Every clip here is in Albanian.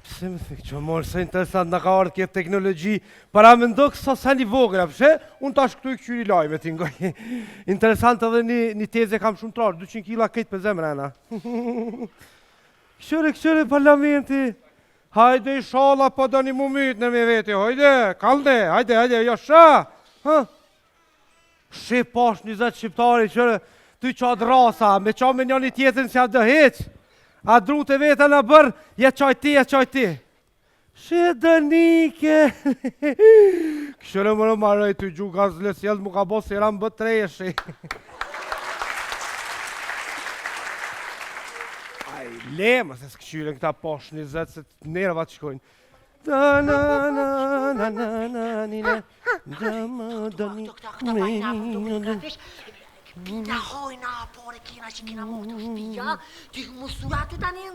Pse më thikë që morë se interesant në ka ardhë kjo teknologji. Para më ndokë sa një vogëra, pëse? Unë tash këtu i këqyri lajme t'ingoj. Interesant edhe një teze kam shumë trarë, 200 kila këtë për zemre ena. Këshore parlamenti. Hajde i shala pa do një mumit në me veti, hajde, kalde, hajde, jo shë. Shë pash 20 shqiptari, qëre, ty qatë rasa, me qa me një tjetën që a dë heqë. A dru të vete në bërë, je qaj ti. Shë dënike. Këshore më në marrej të gju gazles, jelë mu ka bo se ram bë treshi. Aj, lema se s'këshyren këta posh 20 se të nerva të shkojnë. Pita hojna pore kina që kina mohtë të shpija, ti musurat të tani në...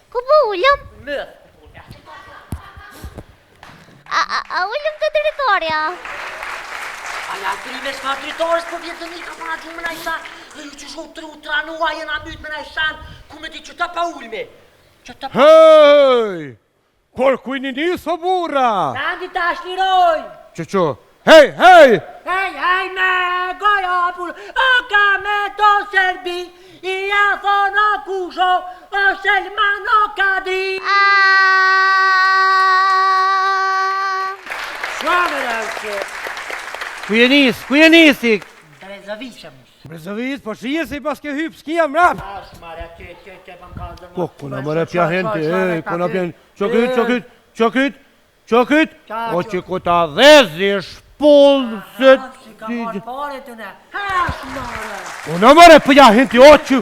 Ku po ullëm? Mëth. A ullëm të teritorja? Aja trime s'ka teritorës për vjetë një ka përna gjumë në isha, që shumë u tranua jena mytë me në ishan, ku me ti që ta pa ullme. Hej! Por kujni niso burra! Nandi tash liroj! Që? Hej! Hej, me goja pur, o ka me to serbi, i a thono kusho, o selman o ka di. Shkove rëvqe. Ku je nisi? Brezovishëm. Brezovis, po shije se i pas ke hyp, s'kia mrap. Ashmare, te për më kazë më. Po, kuna mëre pja henti, kuna pjen, qokit, o që ku ta dhezi shpull, se... Ka marë pare të ne, ashmare. Kuna mëre pja henti, o që,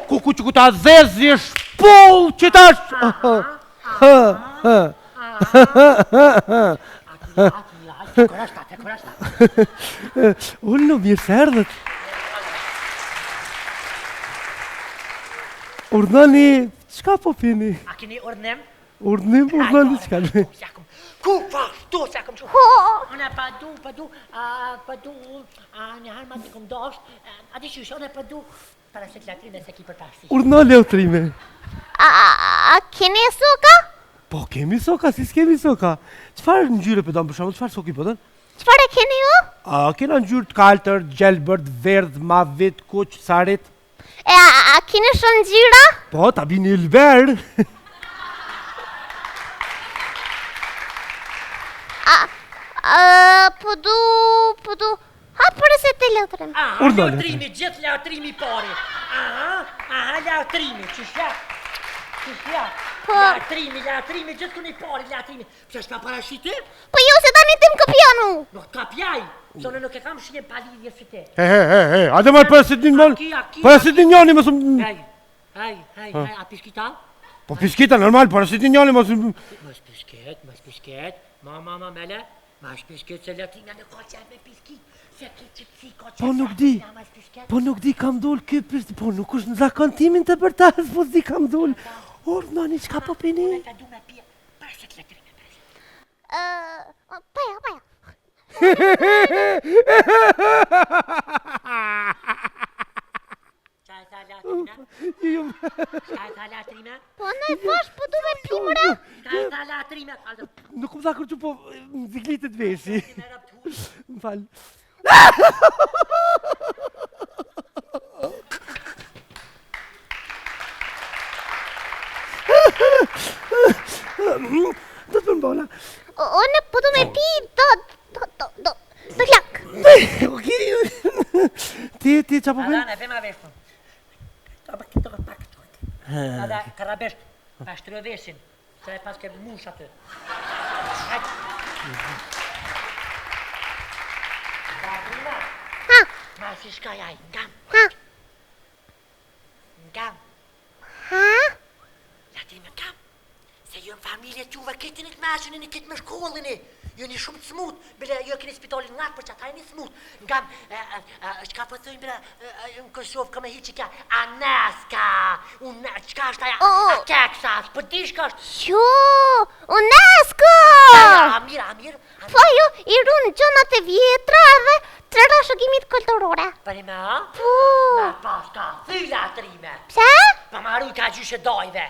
ku që ku ta dhezi shpull, që ta Te korashta. Unë në mirë se erdhët. Urdhani, qka po pini? A keni urdhnim? Urdhani qka në? Ku pashtu se akëm shumë? One pa du, një harë ma të këm dosht, a di shush, one pa du, para se t'latrime se ki për pashti. Urdhani leotrime. A keni soka? Po kemi soka, si s'kemi soka. Qfar në gjyre pëdon për shumë, qfar soki pëdon? Qfar e keni ju? A kena në gjyre të kaltër, gjelbërt, verdh, mavit, kuq, sarit. A keni shumë gjyra? Po, ta bini lber. Po du... Ha, përë se te leotrim. Aha, leotrimi, gjithë leotrimi pari. Aha, leotrimi, qëshja? Leotrimi, gjithë këni pari, leotrimi. Që është ka parashite? Po jo se tani tim këpjanu. Nuk kapjaj, sonë nuk e kam shqie palidhje së te. He, adë marë përësit një njani mësë... Hej, a piskita? Po piskita, normal, përësit një njani mësë... Mas pisket, ma mele, mas pisket se leotrimi në ka qaj me piskit. Se ki që si ka qaj... Po nuk di kam dul këj piskit, po nuk është në zakontimin të bërtarës, po s'di kam dul. Nani, qka po pini? Ta du me pje, përse të letrime përse. Paja. Qaj ta letrime? Po në i fash, po du me pimëra. Qaj ta letrime? Nuk më zakur që po më ziklitit veshi. Më falë. Do të përmbola. Unë po du me pi, do lak. Ti qa po përmbola? Adane, vema veshtu. Ta bëkito ka pak të ojtë. Ada, karabesht, pashtërë veshin, se e pas ke mush atë. Ha? Ma si shka jaj, ngam. Ha? Ngam. Ha? Latrime ngam. Se ju në familje t'juve këtë një të mashën një këtë me shkollin ju një shumë të smut, bile ju e keni spitalin nga për që ata e një smut. Ngam, qka pëthojnë bile në Kosovë këme hi që kja, Aneska, qka është aja, a keksas, për di shka është? Jo, UNESCO! Amir. Po jo, i runë gjonat e vjetra dhe trera shëgimit kulturore. Për me ha? Po. Me pas ka thy latrime. Pse? Për maru ka gjyshe dojve.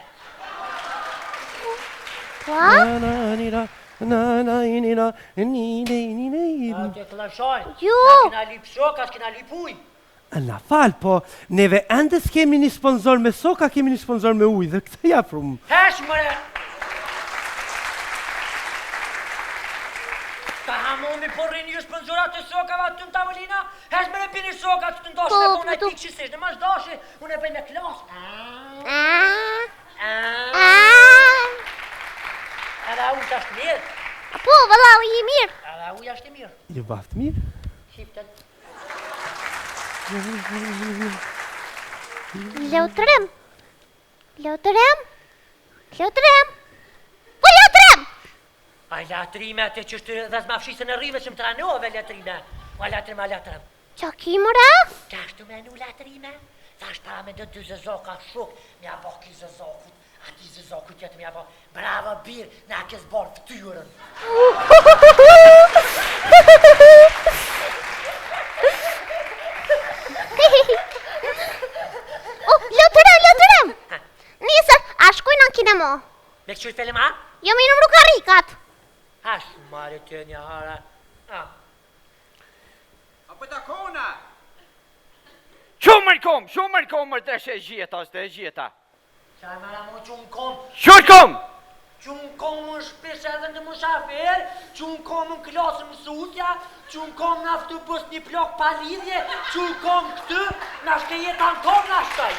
Po? A të klashoj. Jo. Ka kena lip shok, ka kena lip uj. Na fal, po neve ende s'kemi një sponsor me soka, kemi një sponsor me ujë dhe këtë ja prum. Hesh mëre. Ka hamomi porri një sponsorat të sokave aty në tavolina. Hesh mëre pini soka që të ndosh me bona ti qësisht. Në mash doshi, unë e bëj me klas. Edhe uj të ashtë mirë. Po, valla, u i mirë. Edhe uj ashtë mirë. Ju baftë mirë? Shiften. Lotërem. Lotërem. Lotërem. Po, lotërem! A latrime atë që është dhe zma fshisën e rive që më tranove latrime. A latrime, a latrime. Qa ki mëra? Qa ashtu me nu latrime? Thash para me do 2 zëzoka shuk, mja bo ki zëzokut. Ati zëzokut jetë mja bo, bravo birë, na kes borë ftyrën. Lotërem. Nisër, a shkojnë në kinema? Me këqyr film, ha? Jo me nëmru karikat. Hash, mare të një hara. A për të kona? Shumër kom, të shë gjeta, së të gjeta. Qa e mara mu qunë kom? Shumër kom! Qunë kom më shpesh edhe në mushafer, qunë kom në klasë mësusja, qunë kom në autobus një plok pa lidhje, qunë kom këtë, në shke jetan kom në shkaj.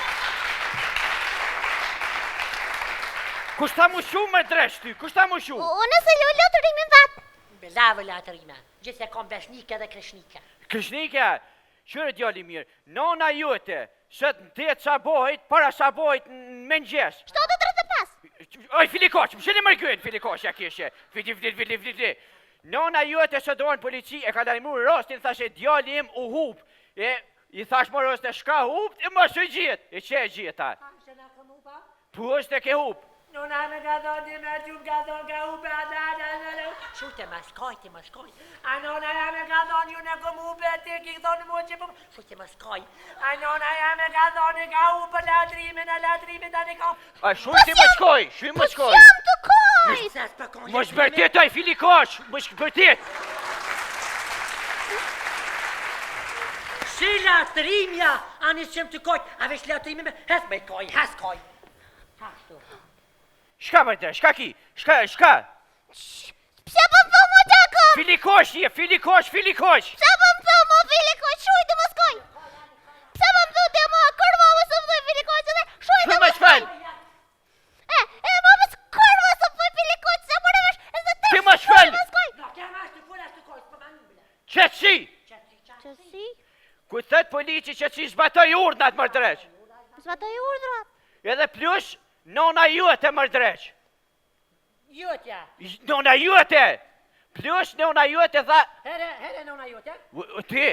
Kushta mu shumë me dresh ty, kushta mu shumë? O, nëse lotërimin vat. Belave latrime, gjithë e kom beshnike dhe kreshnike. Këshnike, qërë djali mirë, nona jote, sët në tetë shabohit, para shabohit në mëngjes. 7:35. Oj, filikoq, më shëllë mërgën, filikoq, ja kishe. Fili. Nona jote së dojnë polici, e ka lajmur rostin, thashe djali im u hup. E, i thash më rost e shka hup, e më shë gjithë. E që e gjitha? Po është e ke hup. Nona me ka dhoni me gjumë ka dhoni ka upe Shute ma skoj. A nona ja me ka dhoni unë e kom upe ti ki dhoni mu që pëm Shute ma skoj. A nona ja me ka dhoni ka upe latrimin da një kam A shujti më shkoj, më shkoj. Jam të koj. Ses për konjë Më shbërtit aj filikoq, më shbërtit. Si latrimja, anis qëm të koj A vesh latrimi me hes me koj, hes koj Hashtu Shka mërte, shka ki, shka. Pse pëm thë mu Gjako? Filikoq je, filikoq. Pse pëm thë mu Filiko, shujtë më skoj. Pse pëm thë të më kërma më së mëdhoj Filiko që dhe shujtë më skoj. Më më kërma së mëdhoj Filiko që se më në vesh e se të Ti më shfel. më skoj. No, kja ma është të full ashtë të koj, s'pë manë bile Qëtësi, Qësi? ku thët polici qëtësi zbatoj urdnat mërdreq. Zbatoj urdrat. Edhe plus, nona jote mërdreq. Jotja Nona jote. Plus, nona jote tha, Here nona jote ti,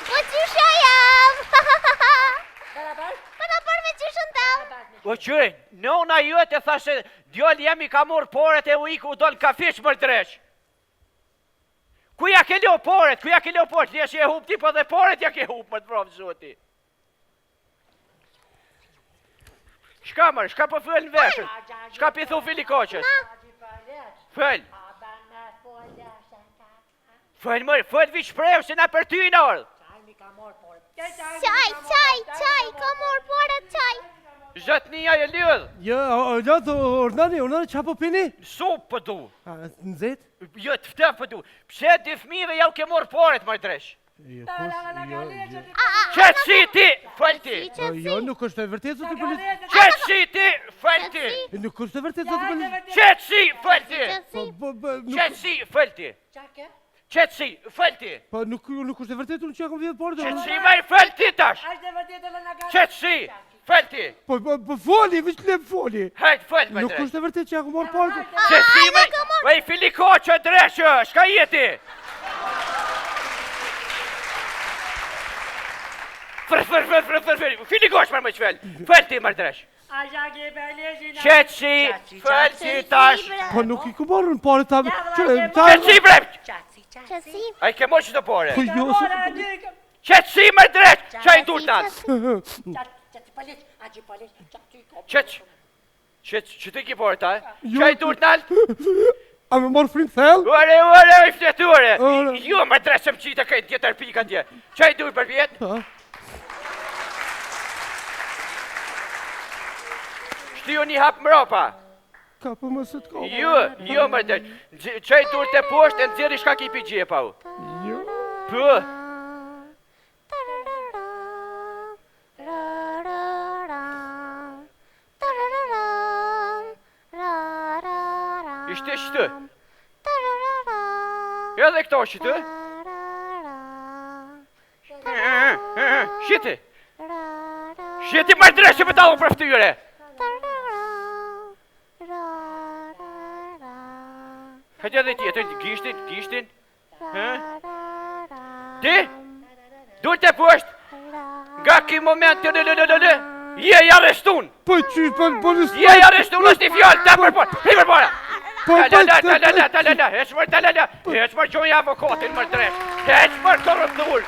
Po qysha jam. Barabar Po të për me qyshën tam. o qëri, nona jote tha se djali jam i ka morë poret e u iku u dollë kafish mërdreq. Ku ja ke lo poret, leshe e hup ti, po dhe poret ja ke hup më të provë zoti. Shka mërë, shka po fëll në veshën, shka pi thu filikoqës. Fëll, fëll vi shprejë se na për ty në orë. Qaj, ka morë poret qaj. Zëtnia e lidhë, Jo, urnani, qa po pini? supë për du. Në zetë? Jo, të ftëf për du. Pse dy fmive jau ke morë poret, më dresh? Qëtësi ti, fëll ti. Jo, nuk është e vërtet, zotë polici. Qëtësi ti, fëll ti. Nuk është e vërtet, zotë polici. Qëtësi, fëll ti. Qëtësi. Qëtësi, fëll ti. Qëtësi, fëll ti. Po nuk është e vërtet, unë që ja kom vjetë porë. Qëtësi, maj fëll ti tash. Qëtësi, fëll ti. Po foli, vishë lep foli. Hajt, fëll, më Nuk dresh. është e vërtet që ja kom morë porë. Qëtësi, maj filikoqë, dreshë, shka jeti? Filikoqë për më qëfell, fëll ti, më dresh. Qëtësi, fëll ti tash. Po nuk i ku morë në porë ta... Qëtësi, brept. Qatësi, Qësi. A i ke mos që të pore? Po jo, Qëtësi më drejt, që i dur të atë? Që ti ki pore ta? Që i dur të alë? a me morë frimë thellë? Ore, i fletore! Ore. Jo më drejt se më qitë e kajtë tjetër pika tje. Që i dur për vjetë? Shtiju një hapë mropa. Ka për më së të ko. Jo më drejt. Që i dur të poshtë e nëziri shka ki pi gjepa u. Jo. Pë. Ishte shtë. Edhe këto shtë. Shiti. Shiti më drejt që më talë për ftyre. Hajde edhe tjetër, gishtin. Ti? Dur të poshtë. Nga ki moment të je i arrestun. Po qysh për polis. Je i arrestun, është i fjallë, ta për por. Hi për pora. Talala, heq mërë gjojnë avokatin mërë dresh. Heq mërë korruptur.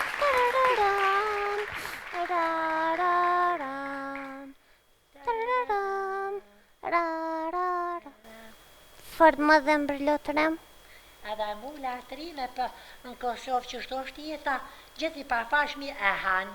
Fort më dhe mbërlotërem. Edhe mu lartërime për në Kosovë që shto është jeta gjithi parfashmi e hanë.